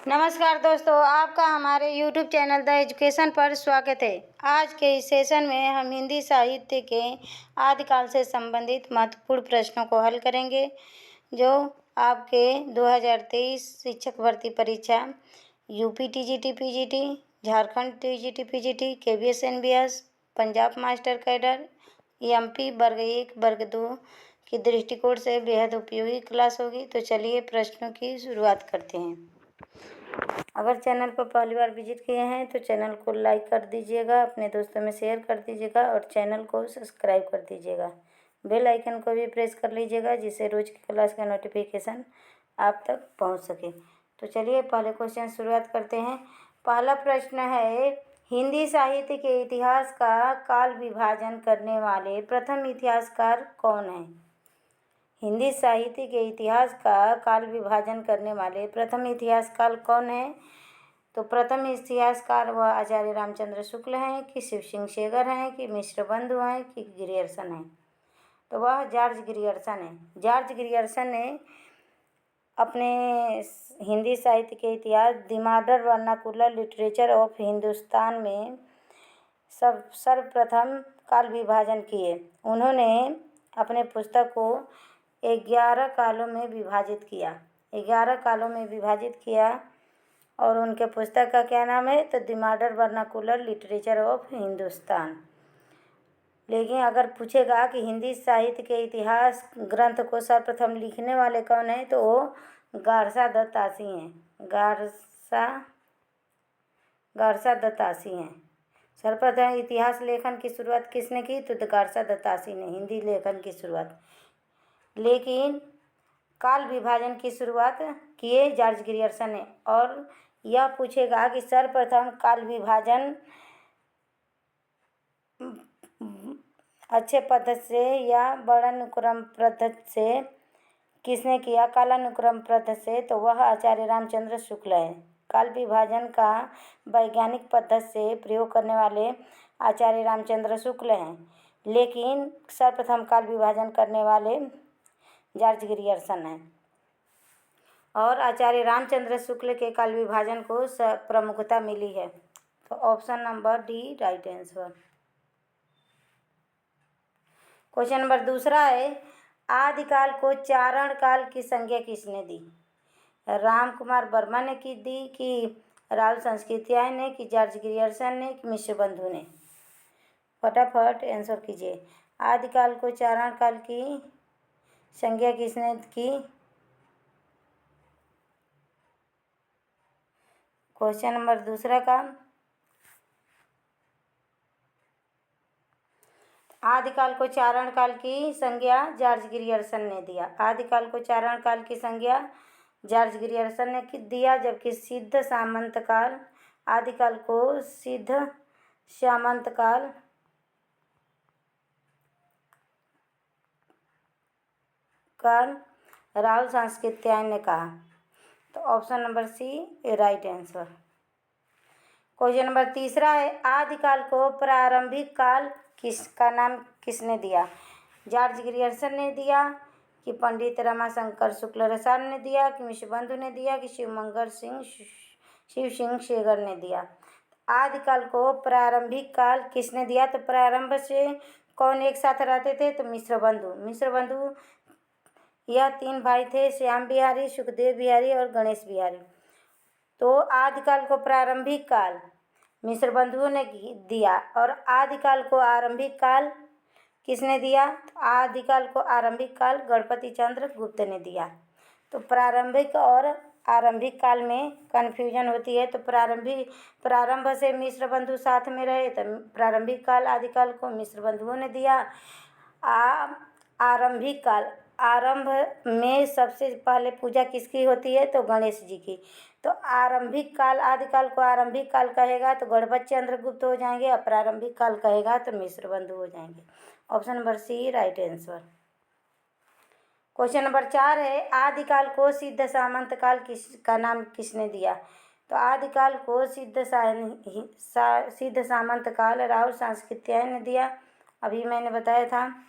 नमस्कार दोस्तों, आपका हमारे YouTube चैनल द एजुकेशन पर स्वागत है। आज के इस सेशन में हम हिंदी साहित्य के आदिकाल से संबंधित महत्वपूर्ण प्रश्नों को हल करेंगे, जो आपके 2023 शिक्षक भर्ती परीक्षा UP TGT PGT, Jharkhand TGT PGT, KVS NBS, Punjab master cadre, MP वर्ग 1 वर्ग 2 की दृष्टिकोण से बेहद उपयोगी क्लास होगी। तो चलिए प्रश्नों की शुरुआत करते हैं। अगर चैनल पर पहली बार विजिट किए हैं तो चैनल को लाइक कर दीजिएगा, अपने दोस्तों में शेयर कर दीजिएगा और चैनल को सब्सक्राइब कर दीजिएगा। बेल आइकन को भी प्रेस कर लीजिएगा, जिससे रोज़ की क्लास का नोटिफिकेशन आप तक पहुंच सके। तो चलिए पहले क्वेश्चन शुरुआत करते हैं। पहला प्रश्न है, हिंदी साहित्य के इतिहास का काल विभाजन करने वाले प्रथम इतिहासकार कौन हैं? हिंदी साहित्य के इतिहास का काल विभाजन करने वाले प्रथम इतिहासकार कौन हैं? तो प्रथम इतिहासकार वह आचार्य रामचंद्र शुक्ल हैं कि शिव सिंह सेगर हैं कि मिश्र बंधु हैं कि ग्रियर्सन हैं? तो वह जॉर्ज ग्रियर्सन है। जॉर्ज ग्रियर्सन ने अपने हिंदी साहित्य के इतिहास the modern vernacular literature of Hindustan में सर्वप्रथम काल विभाजन किए। उन्होंने अपने पुस्तक को 11 कालों में विभाजित किया। 11 कालों में विभाजित किया और उनके पुस्तक का क्या नाम है? तो the modern vernacular literature of Hindustan. लेकिन अगर पूछेगा कि हिंदी साहित्य के इतिहास ग्रंथ को सर्वप्रथम लिखने वाले कौन है, तो वो गारसा दत्तासी हैं। गारसा दत्तासी हैं। सर्वप्रथम इतिहास लेखन की शुरुआत किसने की? तो गारसा दत्तासी ने हिंदी लेखन की शुरुआत। लेकिन काल विभाजन की शुरुआत किए जॉर्ज ग्रियर्सन ने। और यह पूछेगा कि सर्वप्रथम काल विभाजन अच्छे पद्धति से या वर्णानुक्रम पद्धति से किसने किया? कालानुक्रम पद्धति से, तो वह आचार्य रामचंद्र शुक्ल है। काल विभाजन का वैज्ञानिक पद्धति से प्रयोग करने वाले आचार्य रामचंद्र शुक्ल हैं, लेकिन सर्वप्रथम काल विभाजन करने वाले जॉर्ज ग्रियर्सन है। और आचार्य रामचंद्र शुक्ल के काल विभाजन को प्रमुखता मिली है। तो option number D right answer. Question number दूसरा है, आदिकाल को चारण काल की संज्ञा किसने दी? राम कुमार वर्मा ने दी कि राहुल संस्कृत्याय ने कि जॉर्ज ग्रियर्सन ने कि मिश्र बंधु ने? फटाफट आंसर कीजिए। आदिकाल को चारण काल की संज्ञा किसने की? क्वेश्चन नंबर दूसरा का आदिकाल को चारण काल की संज्ञा जॉर्ज ग्रियर्सन ने दिया। आदिकाल को चारण काल की संज्ञा जॉर्ज ग्रियर्सन ने दिया, जबकि सिद्ध सामंत काल आदिकाल को सिद्ध सामंत काल राहुल संस्कृत्याय ने कहा। तो option number C right answer. Question number तीसरा है, आदिकाल को प्रारंभिक काल किसका नाम किसने दिया? जॉर्ज ग्रियर्सन ने दिया कि पंडित रमाशंकर शुक्लाचार्य ने दिया कि मिश्र बंधु ने दिया कि शिव सिंह सेगर ने दिया? आदिकाल को प्रारंभिक काल किसने दिया? तो प्रारंभ से कौन एक साथ रहते थे? तो मिश्र बंधु। यह 3 भाई थे, श्याम बिहारी, सुखदेव बिहारी और गणेश बिहारी। तो आदिकाल को प्रारंभिक काल मिश्र बंधुओं ने दिया। और आदिकाल को आरंभिक काल किसने दिया? तो आदिकाल को आरंभिक काल गणपति चंद्र गुप्त ने दिया। तो प्रारंभिक और आरंभिक काल में कन्फ्यूजन होती है। तो प्रारंभ से मिश्र बंधु साथ में रहे, तो प्रारंभिक काल आदिकाल को मिश्र बंधुओं ने दिया। आरंभिक काल, आरंभ में सबसे पहले पूजा किसकी होती है? तो गणेश जी की। तो आरंभिक काल आदिकाल को आरंभिक काल कहेगा तो गणपति चंद्रगुप्त हो जाएंगे, और प्रारंभिक काल कहेगा तो मिश्र बंधु हो जाएंगे। Option number C right answer. Question number 4 है, आदिकाल को सिद्ध सामंत काल का नाम किसने दिया? तो आदिकाल को सिद्ध सामंत काल राहुल संस्कृत्याय ने दिया। अभी मैंने बताया था।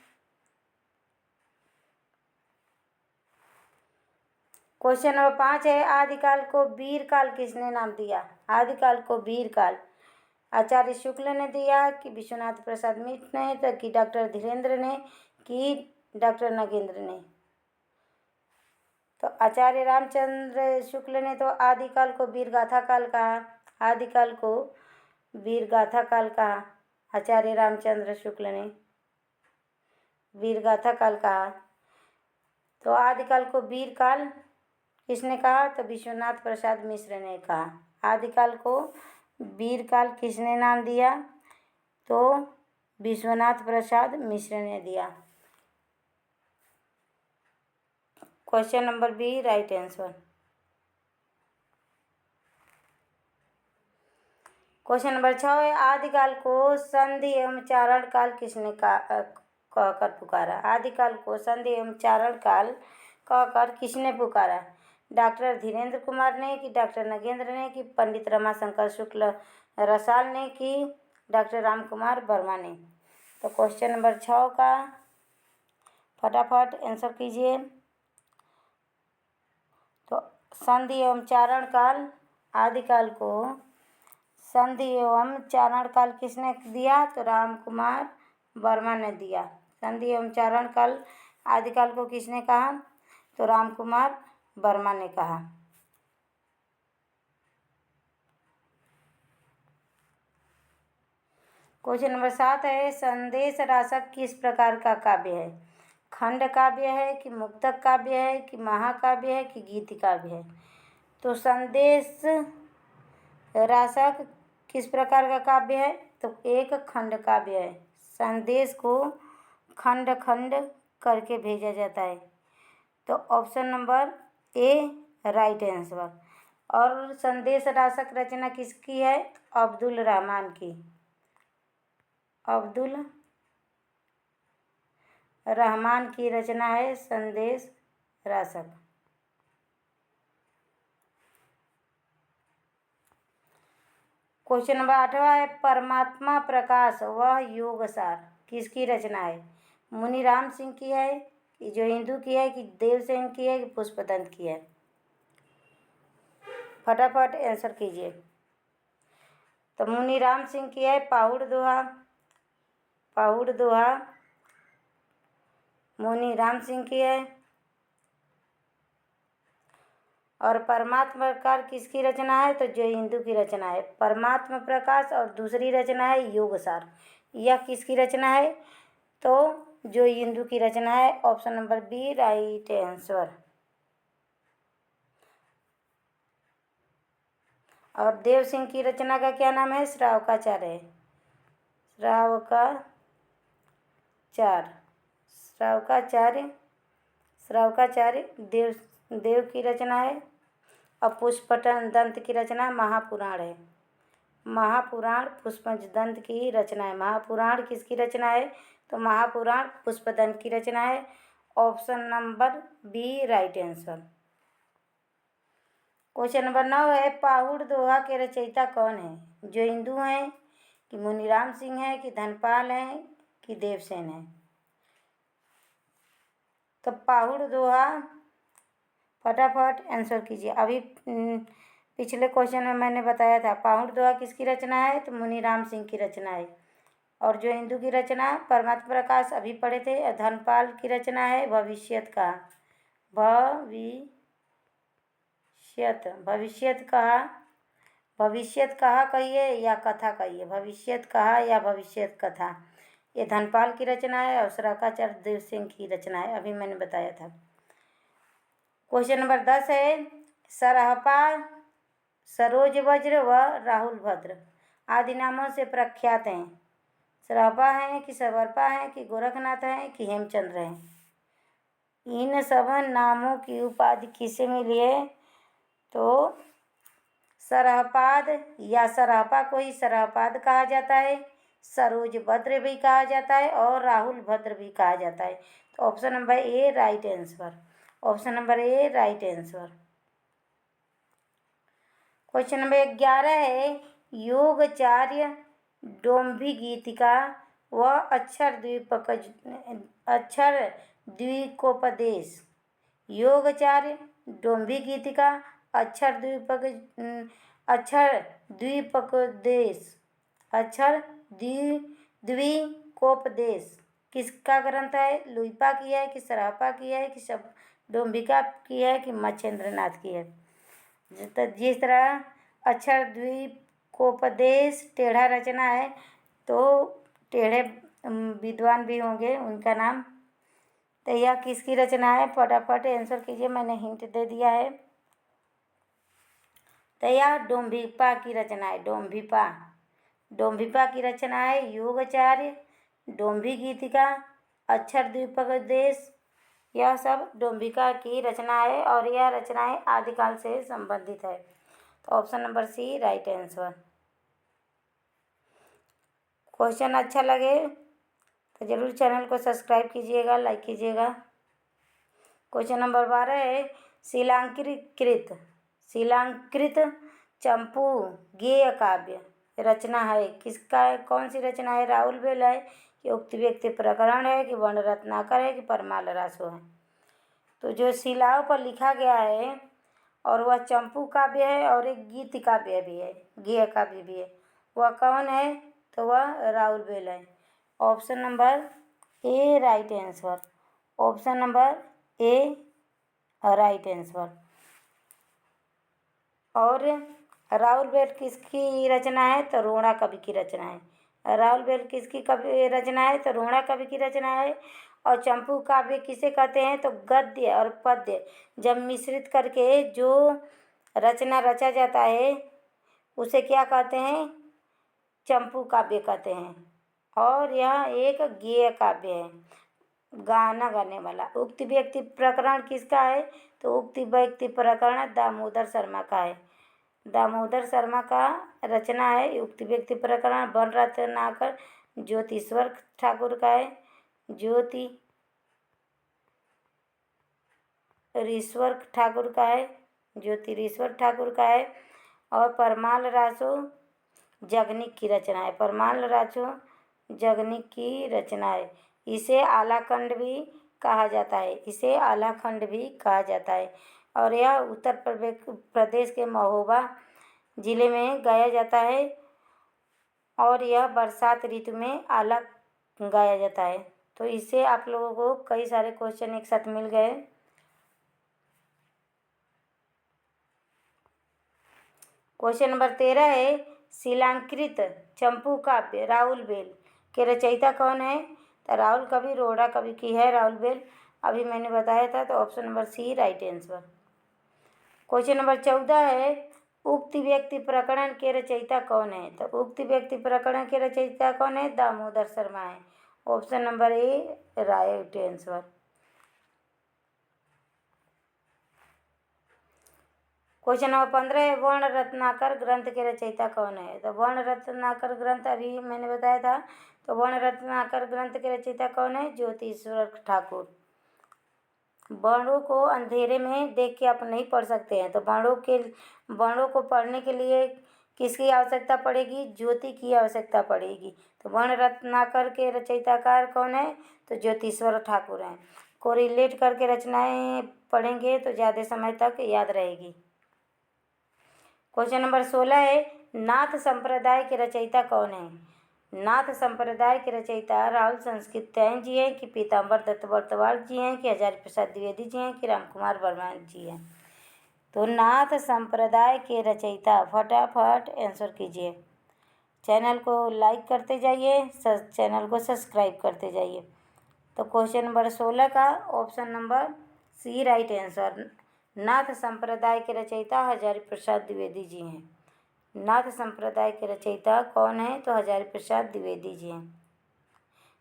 क्वेश्चन नंबर 5 है, आदिकाल को वीर काल किसने नाम दिया? आदिकाल को वीर काल आचार्य शुक्ल ने दिया कि विश्वनाथ प्रसाद मिश्र ने, तो कि डॉक्टर धीरेन्द्र ने, कि डॉक्टर नगेंद्र ने? तो आचार्य रामचंद्र शुक्ल ने तो आदिकाल को वीरगाथा काल कहा। आदिकाल को वीरगाथा काल कहा आचार्य रामचंद्र शुक्ल ने, वीरगाथा काल कहा। तो आदिकाल को वीर काल किसने कहा? तो विश्वनाथ प्रसाद मिश्र ने कहा। आदिकाल को वीर काल किसने नाम दिया? तो विश्वनाथ प्रसाद मिश्र ने दिया। Question number B right answer. Question number 6 है, आदिकाल को संधि एवं चारण काल किसने कहकर पुकारा? आदिकाल को संधि एवं चारण काल कहकर किसने पुकारा? डॉक्टर धीरेन्द्र कुमार ने, कि डॉक्टर नगेंद्र ने, कि पंडित रमाशंकर शुक्ल रसाल ने, कि डॉक्टर राम कुमार वर्मा ने? तो क्वेश्चन नंबर 6 का फटाफट आंसर कीजिए। तो संधि एवं चारण काल, आदिकाल को संधि एवं चारण काल किसने दिया? तो राम कुमार वर्मा ने दिया। संधि एवं चारण काल आदिकाल को किसने कहा? तो राम कुमार वर्मा ने कहा। क्वेश्चन नंबर 7 है, संदेश राशक किस प्रकार का काव्य है? खंड काव्य है, कि मुक्तक काव्य है, कि महाकाव्य है, कि गीति काव्य है? तो संदेश राशक किस प्रकार का काव्य है? तो एक खंड काव्य है। संदेश को खंड खंड करके भेजा जाता है। तो option number A right answer. और संदेश राशक रचना किसकी है? अब्दुल रहमान की। अब्दुल रहमान की रचना है संदेश राशक। क्वेश्चन नंबर 8वां है, परमात्मा प्रकाश व योगसार किसकी रचना है? मुनिराम सिंह की है, कि जो हिंदू की है, कि देवसेन की है, कि पुष्पदंत की है? फटाफट आंसर कीजिए। तो मुनिराम सिंह की है पाहुड़ दोहा। पाहुड़ दोहा मुनिराम सिंह की है। और परमात्मा प्रकाश किसकी रचना है? तो जो हिंदू की रचना है परमात्मा प्रकाश, और दूसरी रचना है योगसार। यह किसकी रचना है? तो जो हिंदू की रचना है। Option number B right answer. और देव सिंह की रचना का क्या नाम है? श्रावकाचार्य। श्रावकाचार्य देव की रचना है। और पुष्पदंत की रचना महापुराण है। महापुराण पुष्पदंत की रचना है। महापुराण किसकी रचना है? तो महापुराण पुष्पदंत की रचना है। Option number B right answer. Question number 9 है, पाहुड़ दोहा के रचयिता कौन है? जो हिंदू हैं, कि मुनिराम सिंह है, कि धनपाल हैं, कि देवसेन है? तो पाहुड़ दोहा फटाफट आंसर कीजिए। अभी पिछले क्वेश्चन में मैंने बताया था पाहुड़ दोहा किसकी रचना है? तो मुनिराम सिंह की रचना है। और जो हिंदू की रचना परमात्मा प्रकाश अभी पढ़े थे। धनपाल की रचना है भविष्यत कहा। भविष्यत कहा कहिए या कथा कहिए। भविष्यत कहा या भविष्यत कथा, ये धनपाल की रचना है। और श्रावकाचार्य देव सिंह की रचना है, अभी मैंने बताया था। क्वेश्चन नंबर 10 है, सरहपा, सरोज वज्र व राहुल भद्र आदि नामों से प्रख्यात हैं। सरहपा हैं, कि सरवर्पा हैं, कि गोरखनाथ हैं, कि हेमचंद्र हैं? इन सब नामों की उपाधि किसे मिली है? तो सरहपाद या सरहपा को ही सरहपाद कहा जाता है। सरोज भद्र भी कहा जाता है और राहुल भद्र भी कहा जाता है। तो option number A right answer. Option number A right answer. Question number 11 है, योगाचार्य डोम्भी गीतिका व अक्षर द्वीपोपदेश। योगाचार्य डोम्भी गीतिका, अक्षर द्वीपकोपदेश, अक्षर द्वीपोपदेश किसका ग्रंथ है? लुइपा की है कि सरापा की है कि सब डोम्बिका की है कि मच्छेंद्रनाथ की है? तो जिस तरह अक्षर द्वीपोपदेश टेढ़ा रचना है, तो टेढ़े विद्वान भी होंगे, उनका नाम। तो यह किसकी रचना है? फटाफट आंसर कीजिए, मैंने हिंट दे दिया है। तो यह डोम्भिपा की रचना है। डोम्भिपा की रचना है। योगाचार्य, डोम्भी गीतिका, अक्षर द्वीपोपदेश, यह सब डोम्भिका की रचना है और यह रचनाएं आदिकाल से संबंधित है। तो option number C right answer. Question अच्छा लगे तो जरूर चैनल को सब्सक्राइब कीजिएगा, लाइक कीजिएगा। क्वेश्चन नंबर 12 है, शिलांकृत चंपू गेय काव्य रचना है किसका है? कौन सी रचना है? राहुल बेल है कि उक्त व्यक्ति प्रकरण है कि वर्ण रत्नाकर है कि परमाल रासो है? तो जो शिलाओं पर लिखा गया है और वह चंपू काव्य है और एक गीत काव्य भी है, गेय काव्य भी है, वह कौन है? तो वह राहुल बेल है। Option number A right answer. Option number A right answer. और राहुल बेल किसकी रचना है? तो रोड़ा कवि की रचना है। राहुल बेल किसकी कवि रचना है? तो रोड़ा कवि की रचना है। और चंपू काव्य किसे कहते हैं? तो गद्य और पद्य जब मिश्रित करके जो रचना रचा जाता है उसे क्या कहते हैं? चंपू काव्य कहते हैं। और यह एक गेय काव्य है, गाना गाने वाला। उक्त व्यक्ति प्रकरण किसका है? तो उक्त व्यक्ति प्रकरण दामोदर शर्मा का है। दामोदर शर्मा का रचना है उक्त व्यक्ति प्रकरण। वन रत्नाकर ज्योतिश्वर ठाकुर का है, ज्योतिरीश्वर ठाकुर का है। और परमाल रासो जगनिक की रचना है। परमाल रासो जगनिक की रचना है। इसे आलाखंड भी कहा जाता है। और यह उत्तर प्रदेश के महोबा जिले में गाया जाता है और यह बरसात ऋतु में आला गाया जाता है। तो इससे आप लोगों को कई सारे क्वेश्चन एक साथ मिल गए। क्वेश्चन नंबर 13 है, शिलांकृत चंपू काव्य राहुल बेल के रचयिता कौन है? तो राहुल कवि रोड़ा कवि की है राहुल बेल, अभी मैंने बताया था। तो option number C right answer. Question number 14 है, उक्त व्यक्ति प्रकरण के रचयिता कौन है? तो उक्त व्यक्ति प्रकरण के रचयिता कौन है? दामोदर शर्मा है। Option number A right answer. Question number 15 है, वर्ण रत्नाकर ग्रंथ के रचयिता कौन है? तो वर्ण रत्नाकर ग्रंथ अभी मैंने बताया था। तो वर्ण रत्नाकर ग्रंथ के रचयिता कौन है? ज्योतिश्वर ठाकुर। वर्णों को अंधेरे में देख के आप नहीं पढ़ सकते हैं, तो वर्णों को पढ़ने के लिए किसकी आवश्यकता पड़ेगी? ज्योति की आवश्यकता पड़ेगी। तो वर्ण रत्नाकर के रचयिताकार कौन है? तो ज्योतिश्वर ठाकुर हैं। को रिलेट करके रचनाएं पढ़ेंगे तो ज़्यादा समय तक याद रहेगी। क्वेश्चन नंबर 16 है, नाथ संप्रदाय के रचयिता कौन है? नाथ संप्रदाय के रचयिता राहुल संस्कृत्यायन जी हैं कि पीताम्बर दत्त बर्तवाल जी हैं कि हजारी प्रसाद द्विवेदी जी हैं कि रामकुमार वर्मा जी हैं? तो नाथ संप्रदाय के रचयिता, फटाफट आंसर कीजिए। चैनल को लाइक करते जाइए, चैनल को सब्सक्राइब करते जाइए। तो क्वेश्चन नंबर 16 का option number C right answer. नाथ संप्रदाय के रचयिता हजारी प्रसाद द्विवेदी जी हैं। नाथ संप्रदाय के रचयिता कौन है? तो हजारी प्रसाद द्विवेदी जी हैं।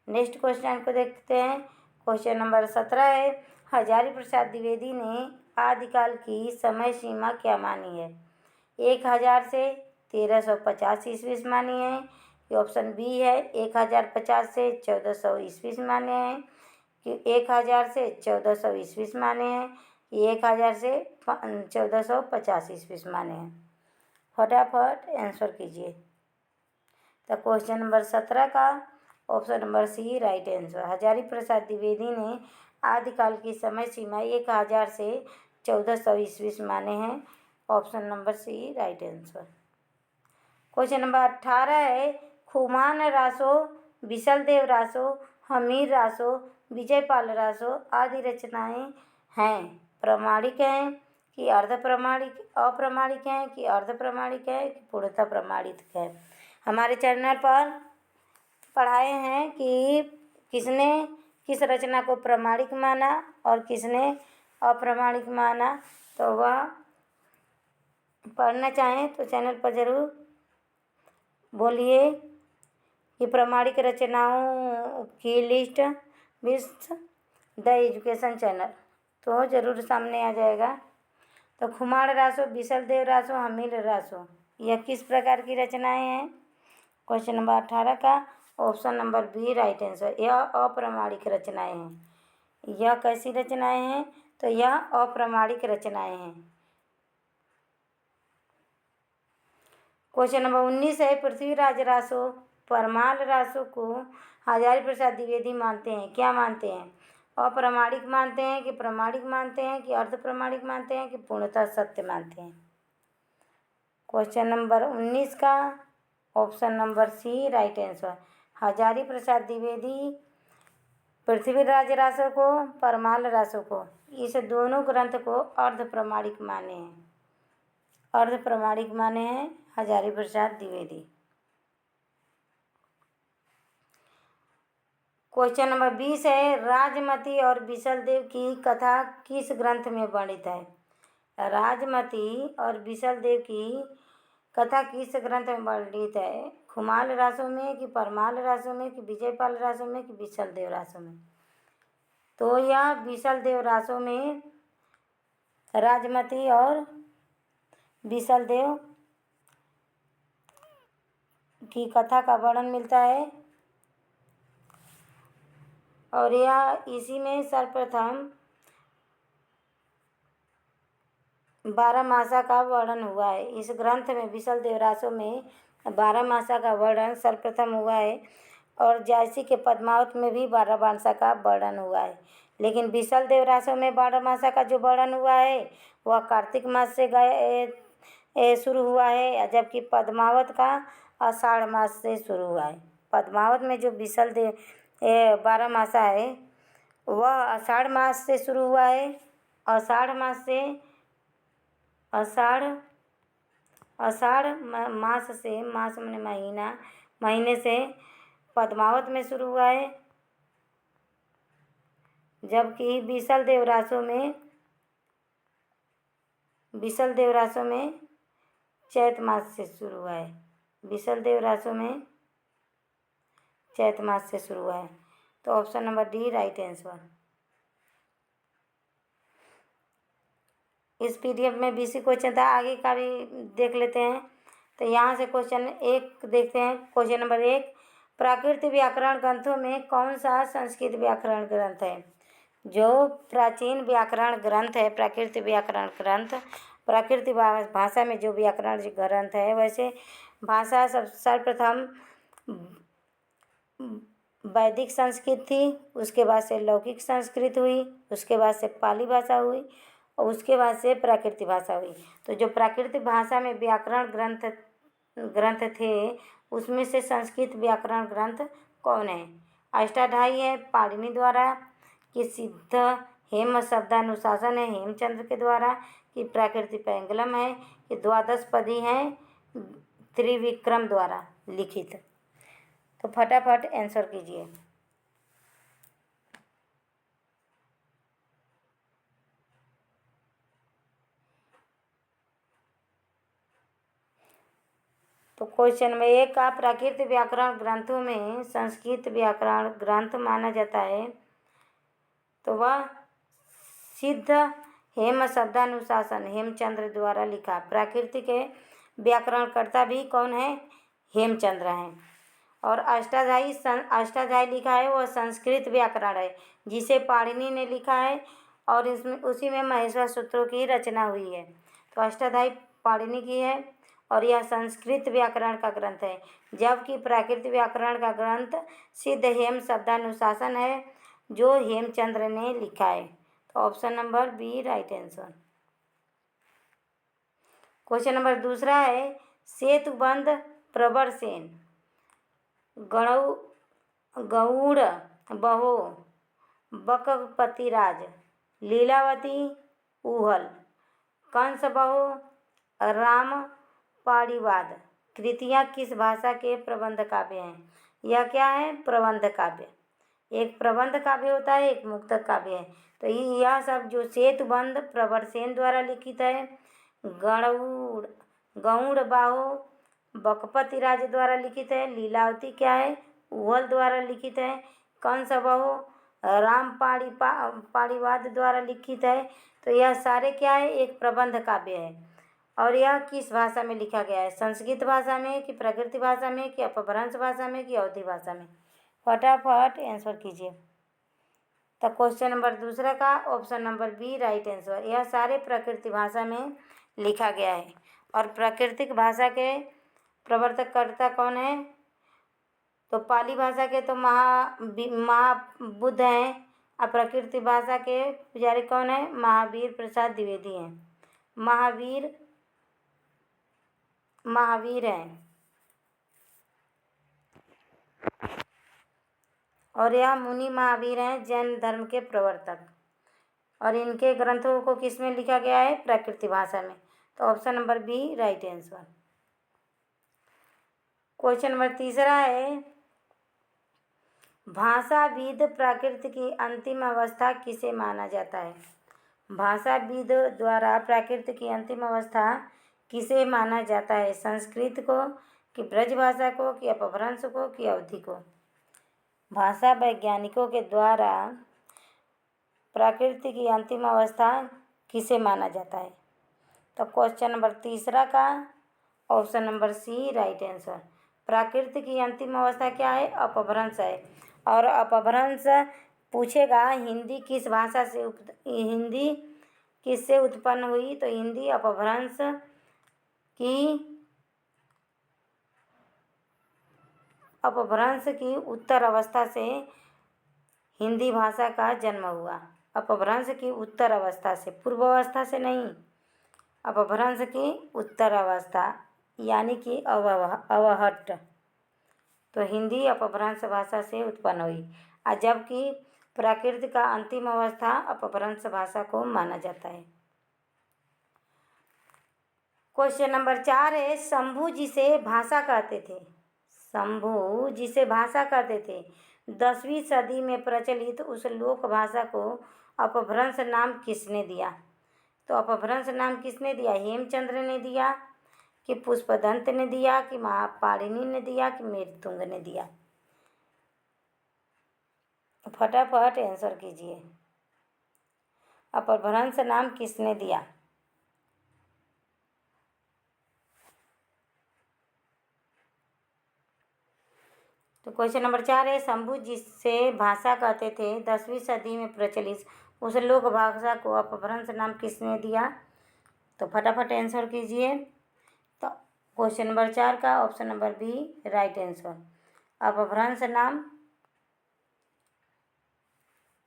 नेक्स्ट क्वेश्चन को देखते हैं। क्वेश्चन नंबर 17 है, हजारी प्रसाद द्विवेदी ने आदिकाल की समय सीमा क्या मानी है? 1000 से 1350 ईस्वी मानी है कि ऑप्शन बी है 1050 से 1400 ईस्वी माने हैं कि 1000 से 1400 ईस्वी माने हैं कि 1000 से 1450 ईस्वी माने हैं? फटाफट आंसर कीजिए। तो क्वेश्चन नंबर 17 का option number C right answer. Hazari Prasad Dwivedi ने आदिकाल की समय सीमा 1000 से 1400 ईस्वी से माने हैं। Option number C right answer. Question number 18 है, खुमान रासो, बिसलदेव रासो, हमीर रासो, विजयपाल रासो आदि रचनाएं हैं, प्रमाणिक हैं कि अर्धप्रमाणिक, अप्रमाणिक हैं कि अर्धप्रमाणिक है कि पूर्णतः प्रमाणित है। हमारे चैनल पर पढ़ाए हैं कि किसने किस रचना को प्रमाणिक माना और किसने अप्रमाणिक माना, तो वह पढ़ना चाहें तो चैनल पर ज़रूर बोलिए कि प्रमाणिक रचनाओं की list with the education channel, तो ज़रूर सामने आ जाएगा। तो खुमाण रासो, बिसलदेव रासो, हमीर रासो यह किस प्रकार की रचनाएं हैं? क्वेश्चन नंबर 18 का option number B right answer. यह अप्रमाणिक रचनाएं हैं। यह कैसी रचनाएं हैं? तो यह अप्रमाणिक रचनाएं हैं। क्वेश्चन नंबर 19 है, पृथ्वीराज रासो, परमाल रासो को हजारी प्रसाद द्विवेदी मानते हैं, क्या मानते हैं? अप्रमाणिक मानते हैं कि प्रमाणिक मानते हैं कि अर्धप्रमाणिक मानते हैं कि पूर्णतः सत्य मानते हैं? क्वेश्चन नंबर 19 का option number C right answer. Hazari Prasad Dwivedi Prithviraj Raso को, परमाल रासो को, इस दोनों ग्रंथ को अर्धप्रमाणिक माने हैं। अर्धप्रमाणिक माने हैं हजारी प्रसाद द्विवेदी। क्वेश्चन नंबर 20 है, राजमती और बिसलदेव की कथा किस ग्रंथ में वर्णित है? राजमती और बिसलदेव की कथा किस ग्रंथ में वर्णित है? खुमाल रासो में कि परमाल रासो में कि विजयपाल रासो में कि बिसलदेव रासो में? तो यह बिसलदेव रासो में राजमती और बिसलदेव की कथा का वर्णन मिलता है और यह इसी में सर्वप्रथम 12 मासा का वर्णन हुआ है। इस ग्रंथ में बिसलदेव रासो में 12 मासा का वर्णन सर्वप्रथम हुआ है और जैसी के पद्मावत में भी 12 मासा का वर्णन हुआ है। लेकिन बिसलदेव रासो में 12 मासा का जो वर्णन हुआ है वह कार्तिक मास से शुरू हुआ है, जबकि पद्मावत का आषाढ़ मास से शुरू हुआ है। पद्मावत में जो बिसलदेव 12 मासा है वह आषाढ़ मास से शुरू हुआ है। आषाढ़ मास से मास माने महीना, महीने से पद्मावत में शुरू हुआ है, जबकि बिसलदेव रासो में चैत मास से शुरू हुआ है। बिसलदेव रासो में चैत मास से शुरू हुआ है। तो option number D right answer. इस पीडीएफ में बीसी क्वेश्चन था, आगे का भी देख लेते हैं। तो यहाँ से क्वेश्चन 1 देखते हैं। क्वेश्चन नंबर 1, प्राकृत व्याकरण ग्रंथों में कौन सा संस्कृत व्याकरण ग्रंथ है? जो प्राचीन व्याकरण ग्रंथ है प्राकृत व्याकरण ग्रंथ, प्राकृत भाषा में जो व्याकरण ग्रंथ है, वैसे भाषा सर्वप्रथम वैदिक संस्कृत थी, उसके बाद से लौकिक संस्कृत हुई, उसके बाद से पाली भाषा हुई और उसके बाद से प्राकृतिक भाषा हुई। तो जो प्राकृतिक भाषा में व्याकरण ग्रंथ थे उसमें से संस्कृत व्याकरण ग्रंथ कौन है? अष्टाध्यायी है पाणिनि द्वारा कि सिद्ध हेम शब्दानुशासन है हेमचंद्र के द्वारा कि प्राकृतिक पैंगलम है कि द्वादश पदी है त्रिविक्रम द्वारा लिखित? तो फटाफट आंसर कीजिए। तो क्वेश्चन में 1 का प्राकृत व्याकरण ग्रंथों में संस्कृत व्याकरण ग्रंथ माना जाता है, तो वह सिद्ध हेम शब्दानुशासन हेमचंद्र द्वारा लिखा। प्राकृतिक के व्याकरणकर्ता भी कौन है? हेमचंद्र हैं। और अष्टाध्यायी लिखा है वह संस्कृत व्याकरण है जिसे पाणिनि ने लिखा है और इसमें उसी में महेश्वर सूत्रों की रचना हुई है। तो अष्टाध्यायी पाणिनि की है और यह संस्कृत व्याकरण का ग्रंथ है, जबकि प्राकृत व्याकरण का ग्रंथ सिद्ध हेम शब्दानुशासन है जो हेमचंद्र ने लिखा है। तो option number B right answer. Question number दूसरा है सेतुबंध प्रवरसेन, गौड़ बहो, बकपतिराज, लीलावती, ऊहल, कंस बहो, राम पाड़ीवाद कृतियाँ किस भाषा के प्रबंध काव्य हैं? यह क्या है? प्रबंध काव्य। एक प्रबंध काव्य होता है, एक मुक्तक काव्य है। तो यह सब जो सेतुबंध प्रवरसेन द्वारा लिखित है, गौड़ बाहो बकपतिराज द्वारा लिखित है, लीलावती क्या है? ऊहल द्वारा लिखित है, कंस बहो राम पाड़ीवाद द्वारा लिखित है। तो यह सारे क्या है? एक प्रबंध काव्य है। और यह किस भाषा में लिखा गया है? संस्कृत भाषा में कि प्राकृत भाषा में कि अपभ्रंश भाषा में कि अवधी भाषा में? फटाफट आंसर कीजिए। तो क्वेश्चन नंबर दूसरा का option number B right answer. यह सारे प्राकृतिक भाषा में लिखा गया है। और प्राकृतिक भाषा के प्रवर्तकर्ता कौन है? तो पाली भाषा के तो महाबुद्ध हैं। और प्राकृतिक भाषा के पुजारी कौन है? महावीर प्रसाद द्विवेदी हैं। महावीर हैं। और यह मुनि महावीर हैं, जैन धर्म के प्रवर्तक। और इनके ग्रंथों को किस में लिखा गया है? प्राकृतिक भाषा में। तो option number B right answer. Question number तीसरा है भाषाविद प्राकृत की अंतिम अवस्था किसे माना जाता है? भाषाविद द्वारा प्राकृत की अंतिम अवस्था किसे माना जाता है? संस्कृत को कि ब्रज भाषा को कि अपभ्रंश को कि अवधी को? भाषा वैज्ञानिकों के द्वारा प्राकृत की अंतिम अवस्था किसे माना जाता है? तो क्वेश्चन नंबर तीसरा का option number C right answer. प्राकृत की अंतिम अवस्था क्या है? अपभ्रंश है। और अपभ्रंश पूछेगा हिंदी किस भाषा से हिंदी किससे उत्पन्न हुई? तो हिंदी अपभ्रंश की उत्तर अवस्था से हिंदी भाषा का जन्म हुआ। अपभ्रंश की उत्तर अवस्था से, पूर्व अवस्था से नहीं। अपभ्रंश की उत्तर अवस्था यानी कि अवहट्ट। तो हिंदी अपभ्रंश भाषा से उत्पन्न हुई, और जबकि प्राकृत का अंतिम अवस्था अपभ्रंश भाषा को माना जाता है। क्वेश्चन नंबर 4 है शंभू जिसे भाषा कहते थे। शंभू जिसे भाषा कहते थे 10वीं सदी में प्रचलित उस लोक भाषा को अपभ्रंश नाम किसने दिया? तो अपभ्रंश नाम किसने दिया? हेमचंद्र ने दिया कि पुष्पदंत ने दिया कि महापाणिनि ने दिया कि मेरुतुंग ने दिया? फटाफट आंसर कीजिए। अपभ्रंश नाम किसने दिया? तो क्वेश्चन नंबर 4 है शंभू जिसे भाषा कहते थे 10वीं सदी में प्रचलित उस लोक भाषा को अपभ्रंश नाम किसने दिया? तो फटाफट आंसर कीजिए। तो क्वेश्चन नंबर 4 का option number B right answer. Apabhramsha नाम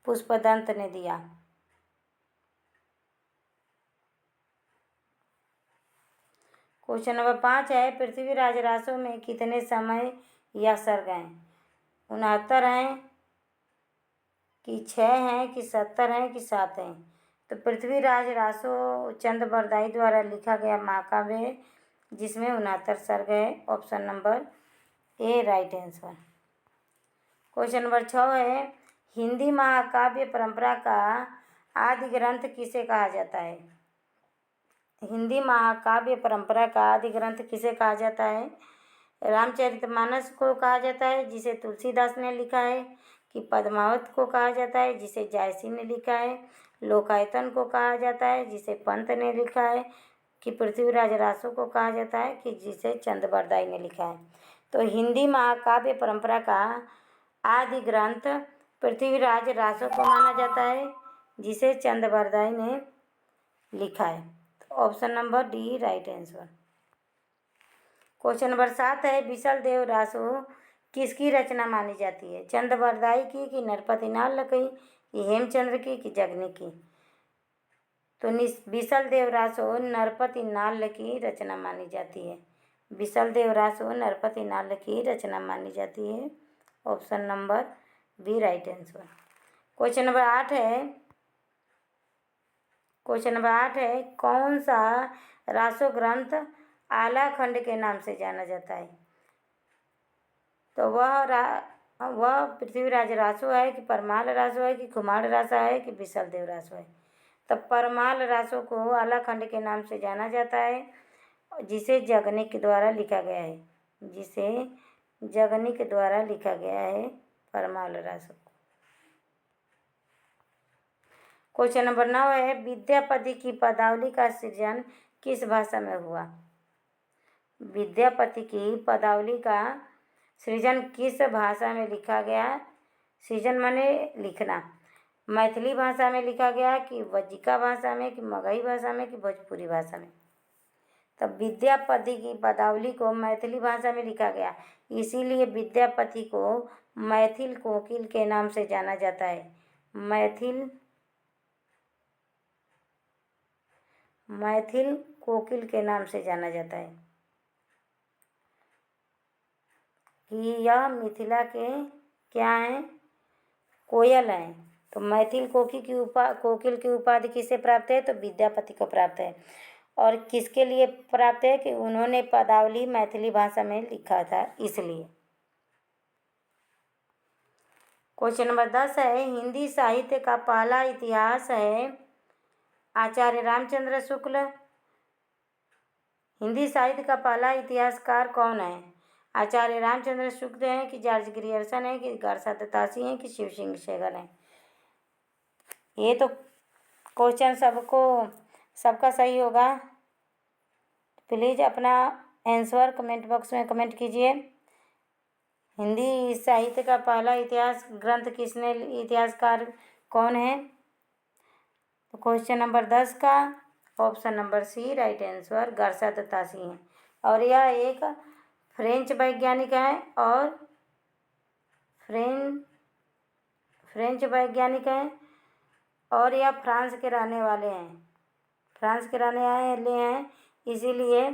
पुष्पदंत ने दिया। क्वेश्चन नंबर 5 है पृथ्वीराज रासो में कितने समय या सर्ग हैं? 69 हैं कि 6 हैं कि 70 हैं कि 7 हैं? तो पृथ्वीराज रासो चंद बरदाई द्वारा लिखा गया महाकाव्य है जिसमें 69 सर्ग है। Option number A right answer. Question number 6 है हिंदी महाकाव्य परंपरा का आदि ग्रंथ किसे कहा जाता है? हिंदी महाकाव्य परंपरा का आदि ग्रंथ किसे कहा जाता है? रामचरितमानस को कहा जाता है जिसे तुलसीदास ने लिखा है, कि पद्मावत को कहा जाता है जिसे जायसी ने लिखा है, लोकायतन को कहा जाता है जिसे पंत ने लिखा है, कि पृथ्वीराज रासो को कहा जाता है कि जिसे चंद बरदाई ने लिखा है? तो हिंदी महाकाव्य परंपरा का आदि ग्रंथ पृथ्वीराज रासो को माना जाता है जिसे चंद बरदाई ने लिखा है। तो option number D right answer. Question number 7 है बिसल देव रासो किसकी रचना मानी जाती है? चंद बरदाई की कि नरपति नाल लकई कि हेमचंद्र की कि जगनी की? तो बिसल देव रासो नरपति नाल की रचना मानी जाती है। बिसल देव रासो नरपति नाल की रचना मानी जाती है। Option number B right answer. Question number 8 है कौन सा रासो ग्रंथ आला खंड के नाम से जाना जाता है? तो वह पृथ्वीराज रासो है कि परमाल रासो है कि कुमार रासा है कि बिसल देव रासो है? तो परमाल रासो को आला खंड के नाम से जाना जाता है, जिसे जगनिक द्वारा लिखा गया है। परमाल रासो। क्वेश्चन नंबर 9 है विद्यापति की पदावली का सृजन किस भाषा में हुआ? विद्यापति की पदावली का सृजन किस भाषा में लिखा गया? सृजन माने लिखना। मैथिली भाषा में लिखा गया कि वज्जिका भाषा में कि मगही भाषा में कि भोजपुरी भाषा में? तब विद्यापति की पदावली को मैथिली भाषा में लिखा गया, इसीलिए विद्यापति को मैथिल कोकिल के नाम से जाना जाता है। मैथिल कोकिल के नाम से जाना जाता है कि यह मिथिला के क्या हैं? कोयल हैं। तो मैथिल कोकिल की उपाधि किसे प्राप्त है? तो विद्यापति को प्राप्त है। और किसके लिए प्राप्त है? कि उन्होंने पदावली मैथिली भाषा में लिखा था, इसलिए। क्वेश्चन नंबर 10 है हिंदी साहित्य का पहला इतिहास है आचार्य रामचंद्र शुक्ल। हिंदी साहित्य का पहला इतिहासकार कौन है? आचार्य रामचंद्र शुक्ल हैं कि जॉर्ज ग्रियर्सन है कि गारसा दत्तासी हैं कि शिव सिंह सहगल हैं? ये तो क्वेश्चन सबका सही होगा। प्लीज़ अपना आंसर कमेंट बॉक्स में कमेंट कीजिए। हिंदी साहित्य का पहला इतिहासकार कौन है? तो क्वेश्चन नंबर 10 का option number C right answer Garcin de Tassy हैं। और यह एक फ्रेंच वैज्ञानिक हैं और यह फ्रांस के रहने वाले हैं। इसीलिए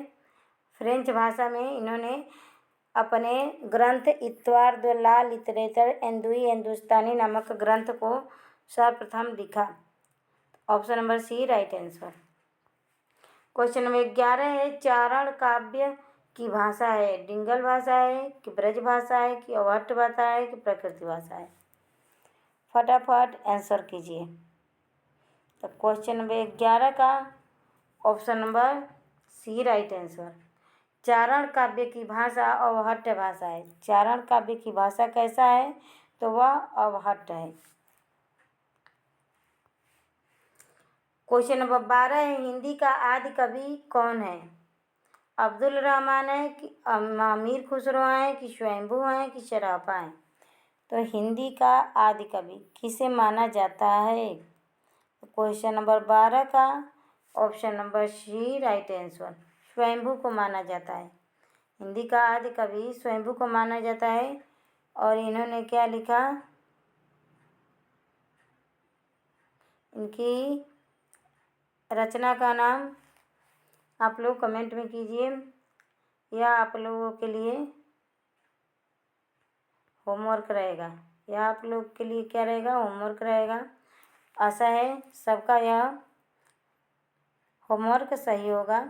फ्रेंच भाषा में इन्होंने अपने ग्रंथ इत्वार दो ला लिटरेचर एंदुई हिंदुस्तानी नामक ग्रंथ को सर्वप्रथम लिखा। Option number C right answer. Question number 11 है चारण काव्य की भाषा है डिंगल भाषा है कि ब्रज भाषा है कि अवहट्ट भाषा है कि प्रकृति भाषा है? फटाफट आंसर कीजिए। तो क्वेश्चन नंबर 11 का option number C right answer. चारण काव्य की भाषा अवहट्ट भाषा है। चारण काव्य की भाषा कैसा है? तो वह अवहट्ट है। क्वेश्चन नंबर 12 है हिंदी का आदि कवि कौन है? अब्दुल रहमान है कि अमीर खुसरो हैं कि स्वयंभू हैं कि शराफा हैं? तो हिंदी का आदि कवि किसे माना जाता है? तो क्वेश्चन नंबर 12 का option number C right answer Swayambhu को माना जाता है। हिंदी का आदि कवि स्वयंभू को माना जाता है। और इन्होंने क्या लिखा? इनकी रचना का नाम आप लोग कमेंट में कीजिए, यह आप लोगों के लिए होमवर्क रहेगा। यह आप लोग के लिए क्या रहेगा? होमवर्क रहेगा। आशा है सबका यह होमवर्क सही होगा।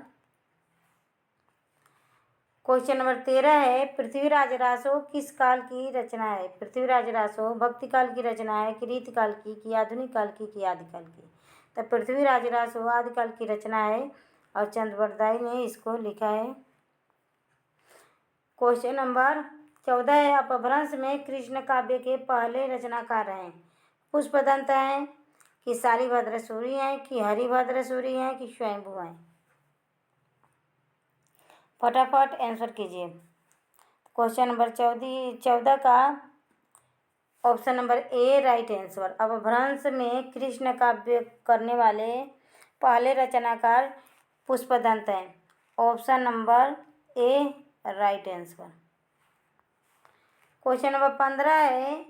क्वेश्चन नंबर 13 है पृथ्वीराज रासो किस काल की रचना है? पृथ्वीराज रासो भक्ति काल की रचना है कि रीतिकाल की कि आधुनिक काल की कि आदिकाल की? तो पृथ्वीराज रासो आदिकाल की रचना है और चंद्रवरदाई ने इसको लिखा है। क्वेश्चन नंबर 14 है अपभ्रंश में कृष्ण काव्य के पहले रचनाकार हैं? पुष्पदंत हैं कि शालिभद्र सूरि हैं कि हरिभद्र सूरि हैं कि स्वयंभू हैं? फटाफट आंसर कीजिए। क्वेश्चन नंबर 14 का option number A right answer. अपभ्रंश में कृष्ण काव्य करने वाले पहले रचनाकार पुष्पदंत हैं। Option number A right answer. Question number 15 है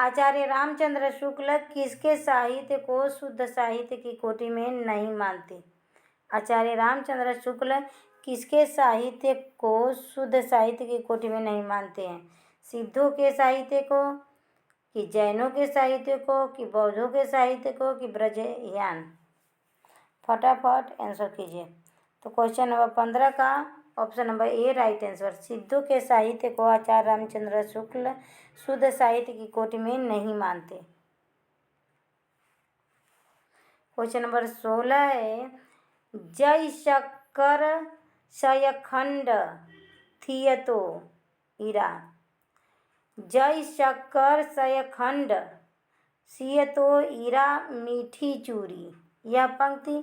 आचार्य रामचंद्र शुक्ल किसके साहित्य को शुद्ध साहित्य की कोटि में नहीं मानते? आचार्य रामचंद्र शुक्ल किसके साहित्य को शुद्ध साहित्य की कोटि में नहीं मानते हैं? सिद्धों के साहित्य को, कि जैनों के साहित्य को, कि बौद्धों के साहित्य को, कि ब्रजयान? फटाफट आंसर कीजिए। तो क्वेश्चन नंबर 15 का option number A right answer. सिद्धों के साहित्य को आचार्य रामचंद्र शुक्ल शुद्ध साहित्य की कोटि में नहीं मानते। क्वेश्चन नंबर 16 है, जय शक्कर शयखंड थियतो ईरा। जय शक्कर शयखंड सियतो ईरा मीठी चूरी। यह पंक्ति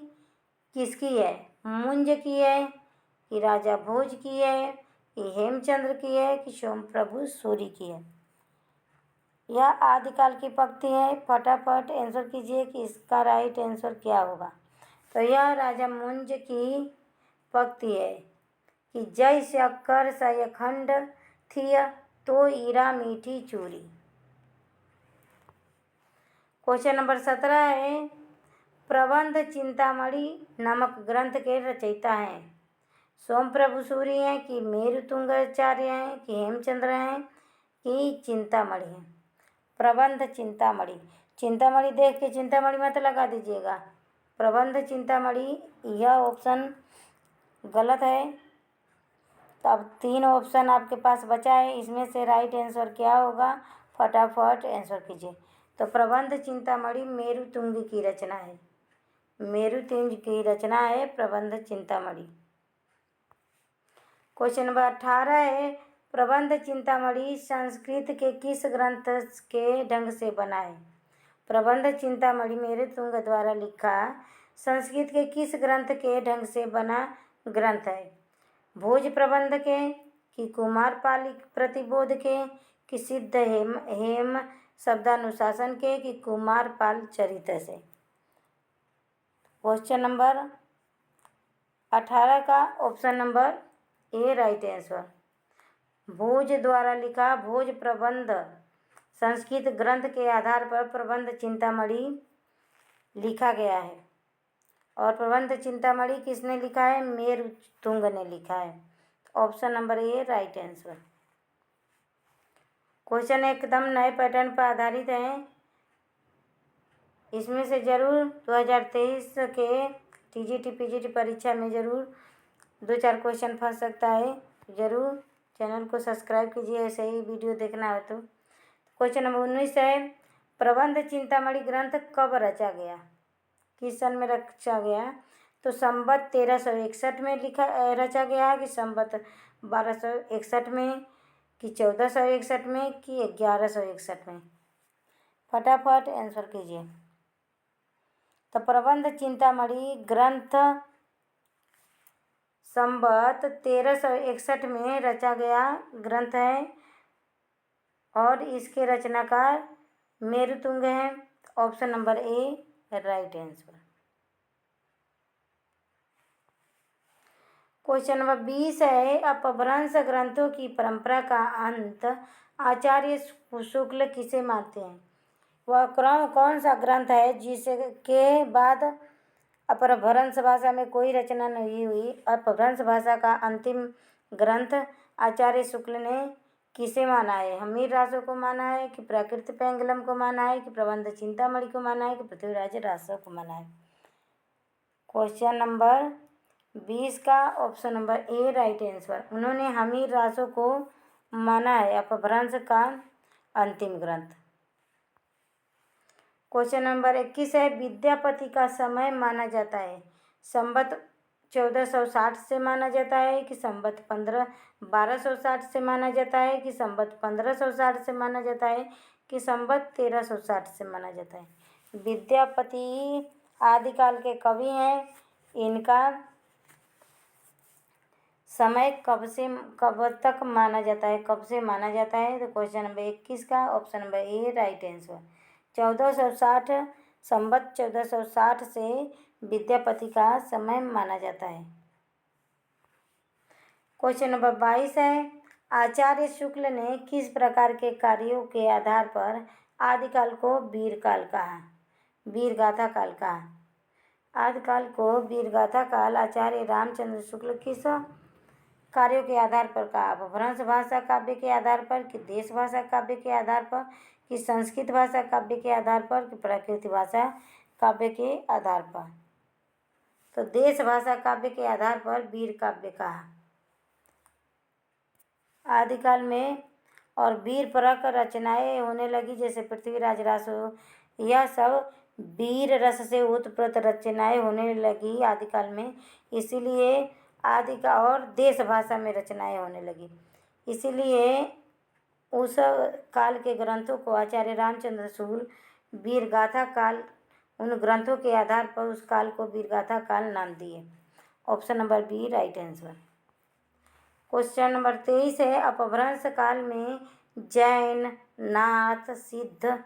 किसकी है? मुंज की है, कि राजा भोज की है, कि हेमचंद्र की है, कि सोमप्रभु सूरी की है? यह आदिकाल की पंक्ति है। फटाफट आंसर कीजिए कि इसका राइट आंसर क्या होगा। तो यह राजा मुंज की पंक्ति है कि जय शक्कर शयखंड थिय तो ईरा मीठी चूरी। क्वेश्चन नंबर 17 है, प्रबंध चिंतामणि नामक ग्रंथ के रचयिता हैं? सोमप्रभु सूरी हैं, कि मेरुतुंगाचार्य हैं, कि हेमचंद्र हैं, कि चिंतामणि हैं? प्रबंध चिंतामणि। चिंतामणि देख के चिंतामणि मत लगा दीजिएगा। प्रबंध चिंतामणि, यह ऑप्शन गलत है। तो अब 3 ऑप्शन आपके पास बचा है, इसमें से राइट आंसर क्या होगा? फटाफट आंसर कीजिए। तो प्रबंध चिंतामणि मेरुतुंग की रचना है। मेरुतुंग की रचना है प्रबंध चिंतामणि। क्वेश्चन नंबर 18 है, प्रबंध चिंतामणि संस्कृत के किस ग्रंथ के ढंग से बना है? प्रबंध चिंतामणि मेरुतुंग द्वारा लिखा संस्कृत के किस ग्रंथ के ढंग से बना ग्रंथ है? भोज प्रबंध के, कि कुमारपाल प्रतिबोध के, कि सिद्ध हेम शब्दानुशासन के, कि कुमारपाल चरित से? क्वेश्चन नंबर 18 का option number A right answer. Bhoj द्वारा लिखा भोज प्रबंध संस्कृत ग्रंथ के आधार पर प्रबंध चिंतामणि लिखा गया है। और प्रबंध चिंतामणि किसने लिखा है? मेरुतुंग ने लिखा है। Option number A right answer. Question एकदम नए पैटर्न पर आधारित है। इसमें से जरूर 2023 के टीजीटी पीजीटी परीक्षा में जरूर 2-4 क्वेश्चन फंस सकता है। ज़रूर चैनल को सब्सक्राइब कीजिए ऐसे ही वीडियो देखना हो तो। क्वेश्चन नंबर 19 है, प्रबंध चिंतामणि ग्रंथ कब रचा गया? किस सन में रचा गया? तो संवत 1361 में रचा गया है, कि संवत 1261 में, कि 1461 में, कि 1161 में? फटाफट आंसर कीजिए। तो प्रबंध चिंतामणि ग्रंथ संवत 1361 में रचा गया ग्रंथ है और इसके रचनाकार मेरुतुंग हैं। Option number A right answer. Question number 20 है, अपभ्रंश ग्रंथों की परंपरा का अंत आचार्य शुक्ल किसे मानते हैं? वह कौन सा ग्रंथ है जिसके बाद अपभ्रंश भाषा में कोई रचना नहीं हुई? अपभ्रंश भाषा का अंतिम ग्रंथ आचार्य शुक्ल ने किसे माना है? हमीर रासो को माना है, कि प्राकृत पैंगलम को माना है, कि प्रबंध चिंतामणि को माना है, कि पृथ्वीराज रासो को माना है? क्वेश्चन नंबर 20 का option number A right answer. उन्होंने हमीर रासो को माना है अपभ्रंश का अंतिम ग्रंथ। क्वेश्चन नंबर 21 है, विद्यापति का समय माना जाता है? संवत 1460 से माना जाता है, कि संवत 1260 से माना जाता है, कि संवत 1560 से माना जाता है, कि संवत 1360 से माना जाता है? विद्यापति आदिकाल के कवि हैं। इनका समय कब तक माना जाता है, कब से माना जाता है? तो क्वेश्चन नंबर 21 का option number A right answer. 1460 संवत 1460 से विद्यापति का समय माना जाता है। क्वेश्चन नंबर 22 है, आचार्य शुक्ल ने किस प्रकार के कार्यों के आधार पर आदिकाल को वीरकाल कहा, वीरगाथा काल कहा। आदिकाल को वीरगाथा काल आचार्य रामचंद्र शुक्ल किस कार्यों के आधार पर कहा? अपभ्रंश भाषा काव्य के आधार पर, कि देश भाषा काव्य के आधार पर, कि संस्कृत भाषा काव्य के आधार पर, कि प्राकृत भाषा काव्य के आधार पर? तो देश भाषा काव्य के आधार पर वीर काव्य कहा। आदिकाल में और वीर परक रचनाएं होने लगी, जैसे पृथ्वीराज रासो, यह सब वीर रस से उत्प्रोत रचनाएं होने लगी आदिकाल में। इसीलिए आदिकाल और देश भाषा में रचनाएं होने लगी, इसीलिए उस काल के ग्रंथों को आचार्य रामचंद्र शुक्ल वीरगाथा काल, उन ग्रंथों के आधार पर उस काल को वीरगाथा काल नाम दिए। Option number B right answer. Question number 23 है, अपभ्रंश काल में जैन, नाथ, सिद्ध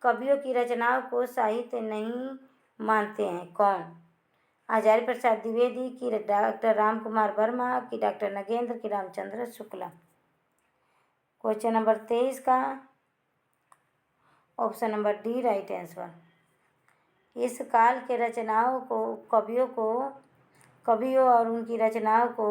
कवियों की रचनाओं को साहित्य नहीं मानते हैं? कौन? आचार्य प्रसाद द्विवेदी, की डॉक्टर राम कुमार वर्मा, की डॉक्टर नगेंद्र, की रामचंद्र शुक्ला? क्वेश्चन नंबर 23 का option number D right answer. इस काल के रचनाओं को कवियों और उनकी रचनाओं को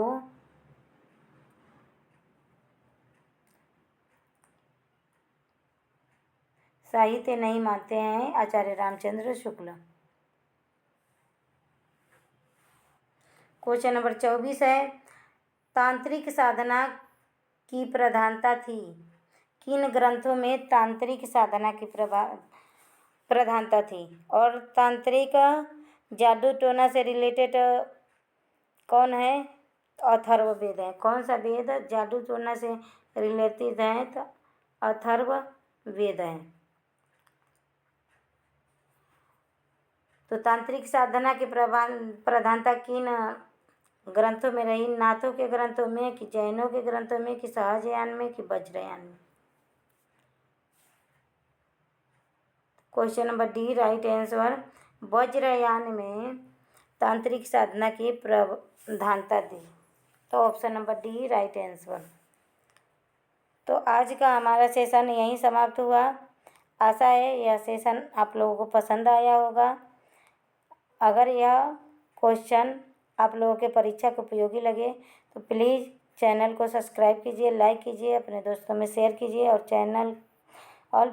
साहित्य नहीं मानते हैं आचार्य रामचंद्र शुक्ल। क्वेश्चन नंबर 24 है, तांत्रिक साधना की प्रधानता थी? किन ग्रंथों में तांत्रिक साधना की प्रधानता थी? और तांत्रिक जादू टोना से रिलेटेड कौन है? अथर्ववेद है। कौन सा वेद जादू टोना से रिलेटेड है? तो अथर्ववेद है। तो तांत्रिक साधना की प्रधानता किन ग्रंथों में रही? नाथों के ग्रंथों में, कि जैनों के ग्रंथों में, कि सहजयान में, कि वज्रयान में? Question number D right answer. Vajrayana में तांत्रिक साधना की प्रधानता दी। तो option number D right answer. तो आज का हमारा सेशन यहीं समाप्त हुआ। आशा है यह सेशन आप लोगों को पसंद आया होगा। अगर यह क्वेश्चन आप लोगों के परीक्षा के उपयोगी लगे तो प्लीज़ चैनल को सब्सक्राइब कीजिए, लाइक कीजिए, अपने दोस्तों में शेयर कीजिए और चैनल और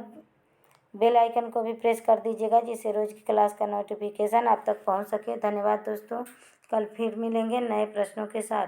बेल आइकन को भी प्रेस कर दीजिएगा, जिससे रोज़ की क्लास का नोटिफिकेशन आप तक पहुंच सके। धन्यवाद दोस्तों। कल फिर मिलेंगे नए प्रश्नों के साथ।